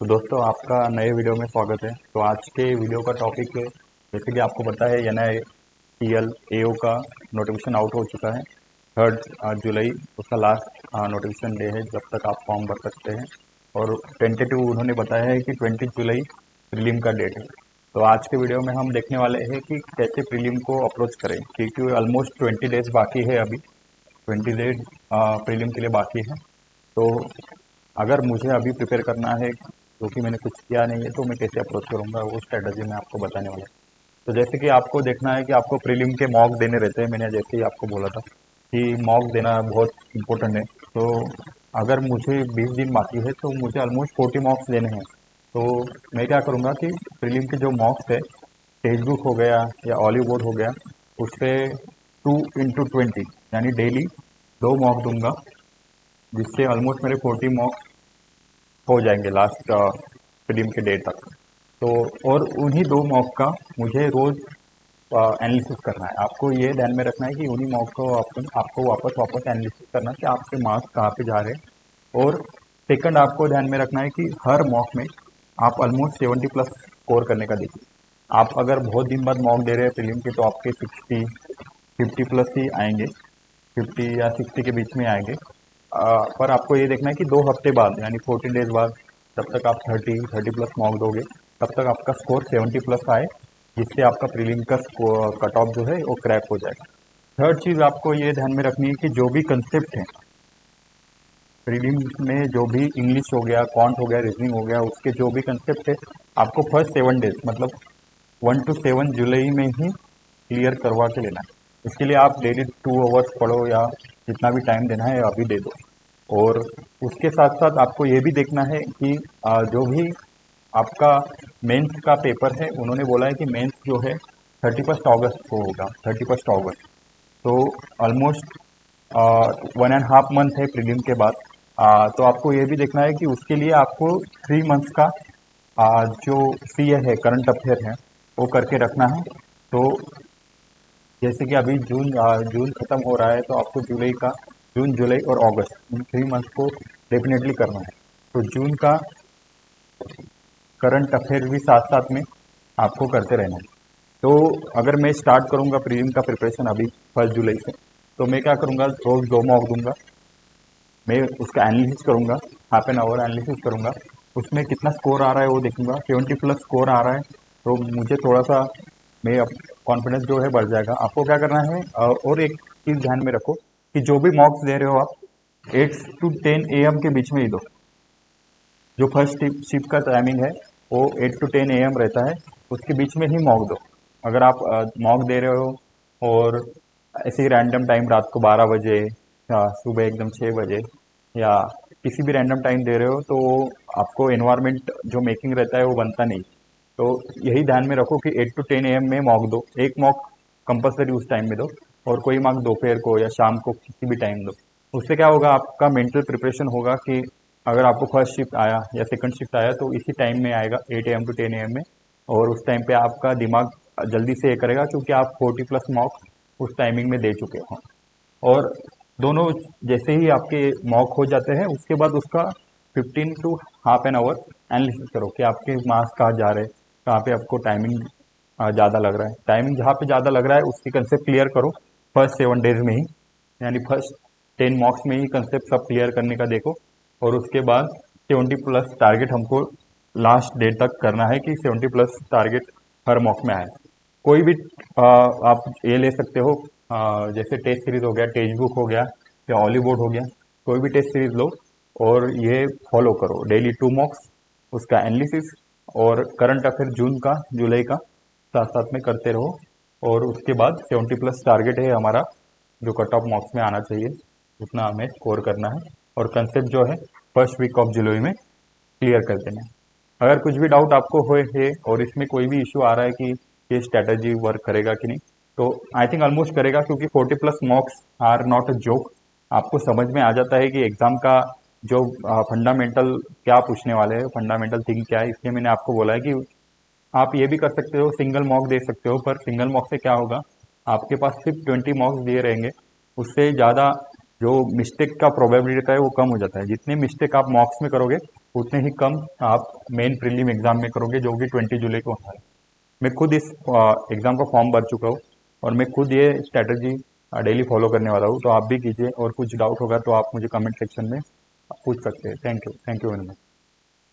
तो दोस्तों आपका नए वीडियो में स्वागत है। तो आज के वीडियो का टॉपिक है, जैसे कि आपको पता है NITL AO का नोटिफिकेशन आउट हो चुका है। 3 जुलाई उसका लास्ट नोटिफिकेशन डे है जब तक आप फॉर्म भर सकते हैं। और टेंटेटिव उन्होंने बताया है कि 20 जुलाई प्रीलिम का डेट है। तो आज के वीडियो में हम देखने वाले हैं कि कैसे प्रीलिम को अप्रोच करें, क्योंकि ऑलमोस्ट 20 डेज बाकी है। अभी 20 डेज प्रीलिम के लिए बाकी है। तो अगर मुझे अभी प्रिपेयर करना है क्योंकि मैंने कुछ किया नहीं है, तो मैं कैसे अप्रोच करूंगा वो स्ट्रेटजी मैं आपको बताने वाला हूँ। तो जैसे कि आपको देखना है कि आपको प्रीलिम के मॉक देने रहते हैं। मैंने जैसे ही आपको बोला था कि मॉक देना बहुत इंपॉर्टेंट है। तो अगर मुझे 20 दिन बाकी है तो मुझे ऑलमोस्ट 40 मॉक्स देने हैं। तो मैं क्या करूँगा कि प्रीलिम के जो मॉक्स है, टेक्स्ट बुक हो गया या ऑलिव बोर्ड हो गया, उससे 2x20 यानी डेली 2 मॉक दूंगा, जिससे ऑलमोस्ट मेरे 40 मॉक्स हो जाएंगे लास्ट फिल्म के डेट तक। तो और उन्हीं 2 मॉक का मुझे रोज एनालिसिस करना है। आपको ये ध्यान में रखना है कि उन्हीं मॉक को आपको वापस वापस एनालिसिस करना है कि आपके मार्क्स कहाँ पे जा रहे हैं। और सेकंड, आपको ध्यान में रखना है कि हर मॉक में आप ऑलमोस्ट 70+ स्कोर करने का देखिए। आप अगर बहुत दिन बाद मॉक दे रहे हैं फिल्म के, तो आपके 50+ ही आएंगे, 50 या 60 के बीच में आएंगे। पर आपको ये देखना है कि 2 हफ्ते बाद यानी 14 डेज बाद, जब तक आप 30+ मॉक दोगे, तब तक आपका स्कोर 70+ आए, जिससे आपका प्रीलिम का कट ऑफ जो है वो क्रैक हो जाएगा। थर्ड चीज़ आपको ये ध्यान में रखनी है कि जो भी कंसेप्ट है प्रीलिम में, जो भी इंग्लिश हो गया, क्वांट हो गया, रीजनिंग हो गया, उसके जो भी कंसेप्ट है, आपको फर्स्ट 7 डेज मतलब 1 to 7 जुलाई में ही क्लियर करवा के लेना है। इसके लिए आप डेली 2 आवर्स पढ़ो या जितना भी टाइम देना है अभी दे दो। और उसके साथ साथ आपको ये भी देखना है कि जो भी आपका मेंस का पेपर है, उन्होंने बोला है कि मेंस जो है 31 अगस्त को होगा, 31 अगस्त। तो ऑलमोस्ट 1.5 मंथ है प्रीलिम के बाद। तो आपको ये भी देखना है कि उसके लिए आपको 3 मंथ्स का जो CA है, करंट अफेयर है, वो करके रखना है। तो जैसे कि अभी जून खत्म हो रहा है, तो आपको जून, जुलाई और अगस्त, इन 3 मंथ को डेफिनेटली करना है। तो जून का करंट अफेयर भी साथ साथ में आपको करते रहना है। तो अगर मैं स्टार्ट करूंगा प्रीलिम का प्रिपरेशन अभी 1 जुलाई से, तो मैं क्या करूंगा, रोज 2 मॉक दूंगा। मैं उसका एनालिसिस करूंगा, हाफ एन आवर एनालिसिस करूंगा। उसमें कितना स्कोर आ रहा है वो देखूंगा। 70+ स्कोर आ रहा है तो मुझे थोड़ा सा मैं कॉन्फिडेंस जो है बढ़ जाएगा। आपको क्या करना है, और एक चीज़ ध्यान में रखो कि जो भी मॉक्स दे रहे हो आप 8 to 10 AM के बीच में ही दो। जो फर्स्ट शिफ्ट का टाइमिंग है वो 8 to 10 AM रहता है, उसके बीच में ही मॉक दो। अगर आप मॉक दे रहे हो और ऐसे ही रैंडम टाइम रात को 12 बजे या सुबह एकदम 6 बजे या किसी भी रैंडम टाइम दे रहे हो, तो आपको एनवायरनमेंट जो मेकिंग रहता है वो बनता नहीं। तो यही ध्यान में रखो कि 8 to 10 AM में मॉक दो, एक मॉक कंपलसरी उस टाइम में दो, और कोई मॉक दोपहर को या शाम को किसी भी टाइम दो। उससे क्या होगा, आपका मेंटल प्रिपरेशन होगा कि अगर आपको फर्स्ट शिफ्ट आया या सेकंड शिफ्ट आया तो इसी टाइम में आएगा, 8 AM to 10 AM में। और उस टाइम पे आपका दिमाग जल्दी से ये करेगा, क्योंकि आप 40+ मॉक उस टाइमिंग में दे चुके हो। और दोनों जैसे ही आपके मॉक हो जाते हैं, उसके बाद उसका 15 to half an hour analysis करो कि आपके मार्क्स कहाँ जा रहे हैं, कहाँ पे आपको टाइमिंग ज़्यादा लग रहा है। टाइमिंग जहाँ पे ज़्यादा लग रहा है उसकी कंसेप्ट क्लियर करो फर्स्ट 7 डेज में ही, यानी फर्स्ट 10 मॉक्स में ही कंसेप्ट सब क्लियर करने का देखो। और उसके बाद 70+ टारगेट हमको लास्ट डेट तक करना है कि 70+ टारगेट हर मॉक में आए। कोई भी आप ये ले सकते हो, जैसे टेस्ट सीरीज हो गया, टेक्स्ट बुक हो गया या हॉलीवुड हो गया, कोई भी टेस्ट सीरीज लो और ये फॉलो करो, डेली 2 मॉक्स, उसका एनालिसिस और करंट अफेयर जून का, जुलाई का साथ साथ में करते रहो। और उसके बाद 70+ टारगेट है हमारा, जो कट ऑफ मॉक्स में आना चाहिए, उतना हमें स्कोर करना है। और कंसेप्ट जो है फर्स्ट वीक ऑफ जुलाई में क्लियर कर देना है। अगर कुछ भी डाउट आपको होए है और इसमें कोई भी इश्यू आ रहा है कि ये स्ट्रैटेजी वर्क करेगा कि नहीं, तो आई थिंक ऑलमोस्ट करेगा, क्योंकि 40+ mocks are not a joke. आपको समझ में आ जाता है कि एग्जाम का जो फंडामेंटल क्या पूछने वाले हैं, फंडामेंटल थिंग क्या है। इसलिए मैंने आपको बोला है कि आप ये भी कर सकते हो, सिंगल मॉक दे सकते हो। पर सिंगल मॉक से क्या होगा, आपके पास सिर्फ 20 मॉक्स दिए रहेंगे, उससे ज़्यादा जो मिस्टेक का प्रोबेबिलिटी रहता है वो कम हो जाता है। जितने मिस्टेक आप मॉक्स में करोगे उतने ही कम आप मेन प्रीलिम एग्जाम में करोगे, जो कि 20 जुलाई को होना है। मैं खुद इस एग्जाम का फॉर्म भर चुका हूँ और मैं खुद ये स्ट्रैटेजी डेली फॉलो करने वाला हूँ, तो आप भी कीजिए। और कुछ डाउट होगा तो आप मुझे कमेंट सेक्शन में पूछ सकते हैं। Thank you very much.